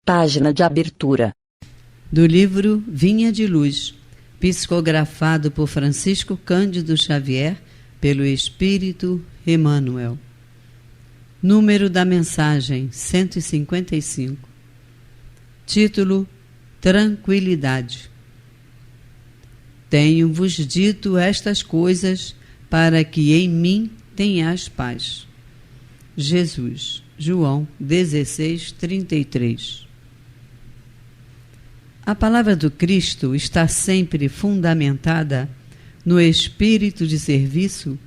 Página de abertura. Do livro Vinha de Luz, psicografado por Francisco Cândido Xavier, pelo Espírito Emmanuel. Número da mensagem 155. Título: Tranquilidade. Tenho-vos dito estas coisas para que em mim tenhais paz. Jesus, João 16:33. A palavra do Cristo está sempre fundamentada no espírito de serviço,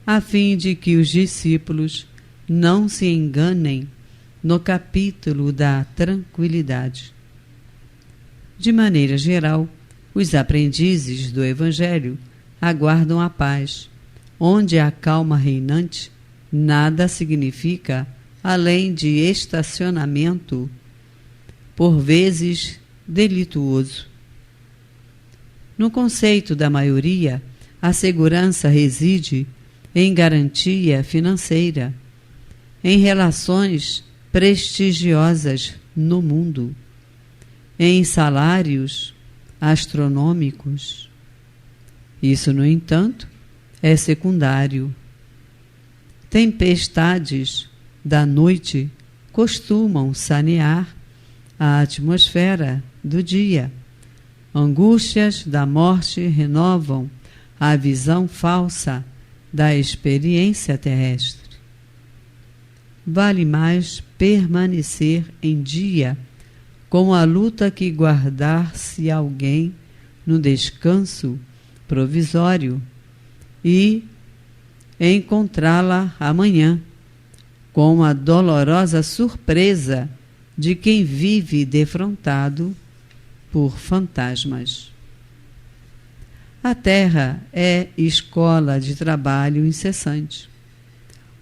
a fim de que os discípulos não se enganem no capítulo da tranquilidade. De maneira geral, os aprendizes do Evangelho aguardam a paz, onde a calma reinante nada significa além de estacionamento, por vezes delituoso. No conceito da maioria, a segurança reside em garantia financeira, em relações prestigiosas no mundo, em salários astronômicos. Isso, no entanto, é secundário. Tempestades da noite costumam sanear a atmosfera do dia. Angústias da morte renovam a visão falsa da experiência terrestre. Vale mais permanecer em dia com a luta que guardar-se alguém no descanso provisório e encontrá-la amanhã com a dolorosa surpresa de quem vive defrontado por fantasmas. A Terra é escola de trabalho incessante.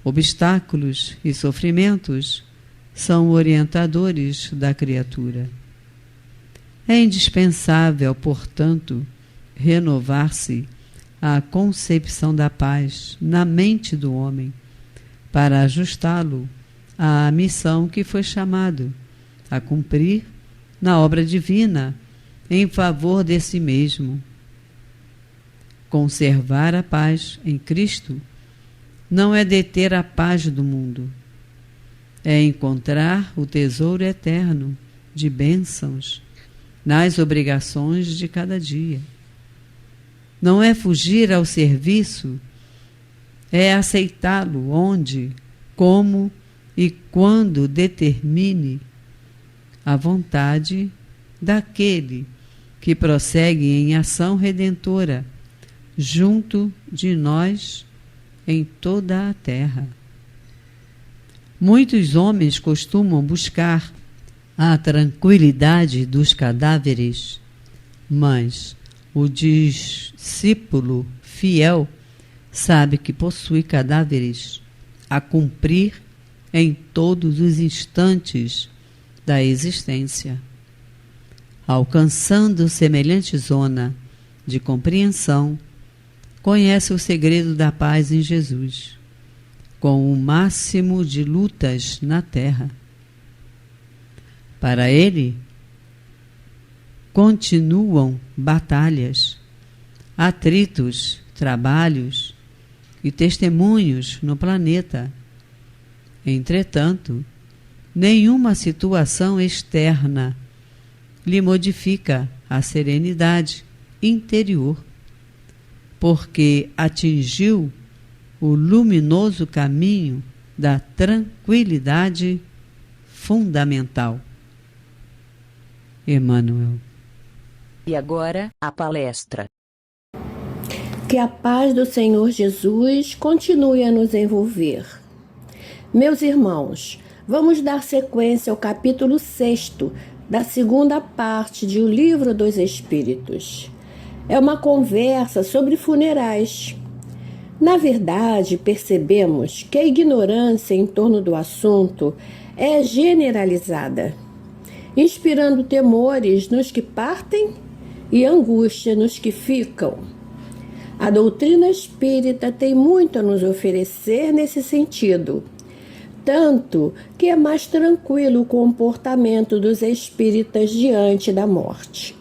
Obstáculos e sofrimentos são orientadores da criatura. É indispensável, portanto, renovar-se a concepção da paz na mente do homem, para ajustá-lo à missão que foi chamado a cumprir na obra divina em favor de si mesmo. Conservar a paz em Cristo não é deter a paz do mundo, é encontrar o tesouro eterno de bênçãos nas obrigações de cada dia. Não é fugir ao serviço, é aceitá-lo onde, como e quando determine a vontade daquele que prossegue em ação redentora junto de nós em toda a terra. Muitos homens costumam buscar a tranquilidade dos cadáveres, mas o discípulo fiel sabe que possui cadáveres a cumprir em todos os instantes da existência. Alcançando semelhante zona de compreensão, conhece o segredo da paz em Jesus, com o máximo de lutas na terra. Para ele, continuam batalhas, atritos, trabalhos e testemunhos no planeta. Entretanto, nenhuma situação externa lhe modifica a serenidade interior, porque atingiu o luminoso caminho da tranquilidade fundamental. Emmanuel. E agora, a palestra. Que a paz do Senhor Jesus continue a nos envolver. Meus irmãos, vamos dar sequência ao capítulo 6º da segunda parte de O Livro dos Espíritos. É uma conversa sobre funerais. Na verdade, percebemos que a ignorância em torno do assunto é generalizada, inspirando temores nos que partem e angústia nos que ficam. A doutrina espírita tem muito a nos oferecer nesse sentido, tanto que é mais tranquilo o comportamento dos espíritas diante da morte.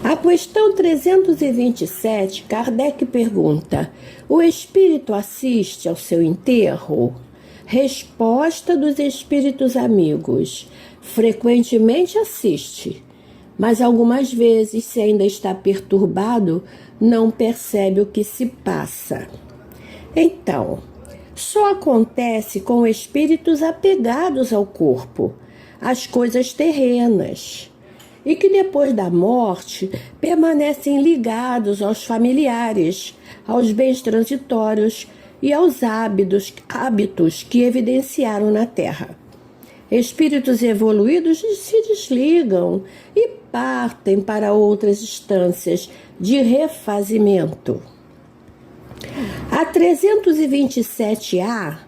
A questão 327, Kardec pergunta: o espírito assiste ao seu enterro? Resposta dos espíritos amigos: frequentemente assiste, mas algumas vezes, se ainda está perturbado, não percebe o que se passa. Então, só acontece com espíritos apegados ao corpo, às coisas terrenas, e que depois da morte permanecem ligados aos familiares, aos bens transitórios e aos hábitos que evidenciaram na Terra. Espíritos evoluídos se desligam e partem para outras instâncias de refazimento. A 327A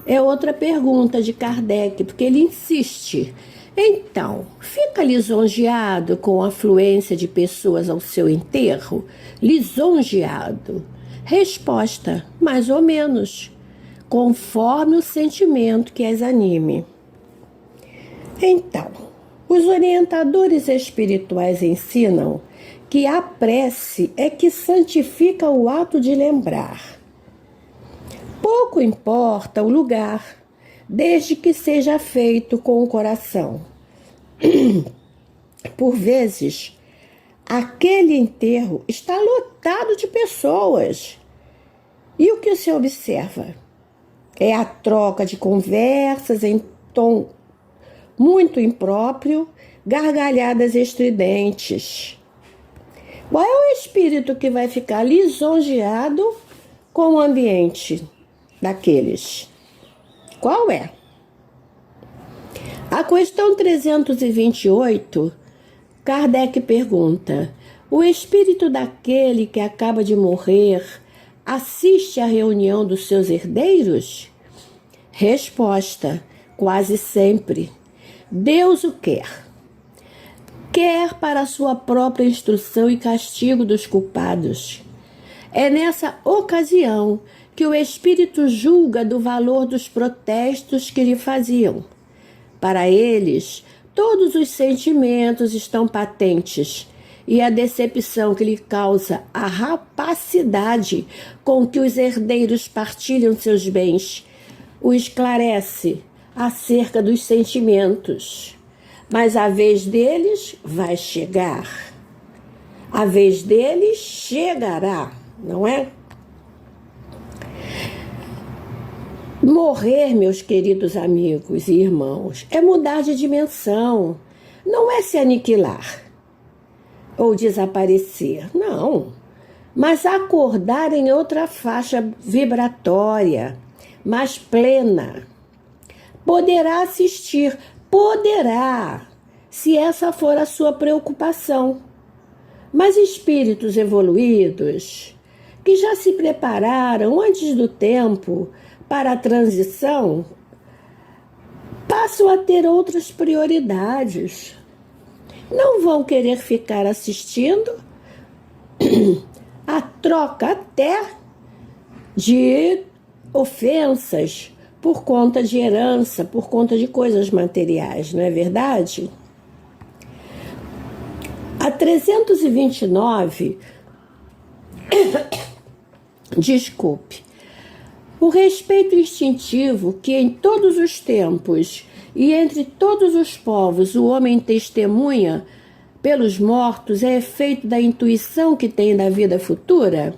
é outra pergunta de Kardec, porque ele insiste. Então, fica lisonjeado com a afluência de pessoas ao seu enterro? Lisonjeado. Resposta: mais ou menos, conforme o sentimento que as anime. Então, os orientadores espirituais ensinam que a prece é que santifica o ato de lembrar. Pouco importa o lugar, desde que seja feito com o coração. Por vezes, aquele enterro está lotado de pessoas. E o que se observa? É a troca de conversas em tom muito impróprio, gargalhadas estridentes. Qual é o espírito que vai ficar lisonjeado com o ambiente daqueles? Qual é? A questão 328, Kardec pergunta: o espírito daquele que acaba de morrer assiste à reunião dos seus herdeiros? Resposta: quase sempre. Deus o quer. Quer para a sua própria instrução e castigo dos culpados. É nessa ocasião que o espírito julga do valor dos protestos que lhe faziam. Para eles, todos os sentimentos estão patentes e a decepção que lhe causa a rapacidade com que os herdeiros partilham seus bens o esclarece acerca dos sentimentos. Mas a vez deles vai chegar. A vez deles chegará, não é? Morrer, meus queridos amigos e irmãos, é mudar de dimensão. Não é se aniquilar ou desaparecer, não. Mas acordar em outra faixa vibratória, mais plena. Poderá assistir, poderá, se essa for a sua preocupação. Mas espíritos evoluídos, que já se prepararam antes do tempo para a transição, passam a ter outras prioridades. Não vão querer ficar assistindo a troca até de ofensas por conta de herança, por conta de coisas materiais, não é verdade? A 329, desculpe, o respeito instintivo que em todos os tempos e entre todos os povos o homem testemunha pelos mortos é efeito da intuição que tem da vida futura?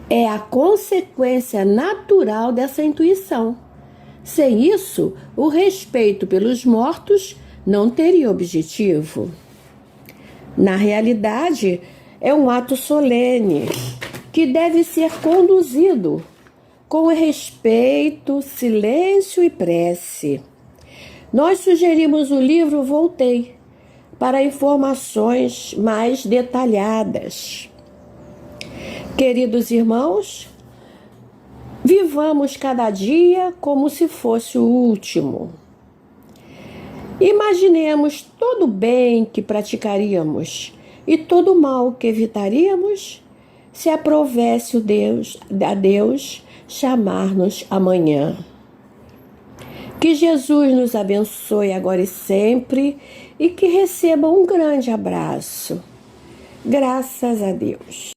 É a consequência natural dessa intuição. Sem isso, o respeito pelos mortos não teria objetivo. Na realidade, é um ato solene que deve ser conduzido com respeito, silêncio e prece. Nós sugerimos o livro Voltei para informações mais detalhadas. Queridos irmãos, vivamos cada dia como se fosse o último. Imaginemos todo o bem que praticaríamos e todo o mal que evitaríamos se aprovesse a Deus chamar-nos amanhã. Que Jesus nos abençoe agora e sempre e que receba um grande abraço. Graças a Deus.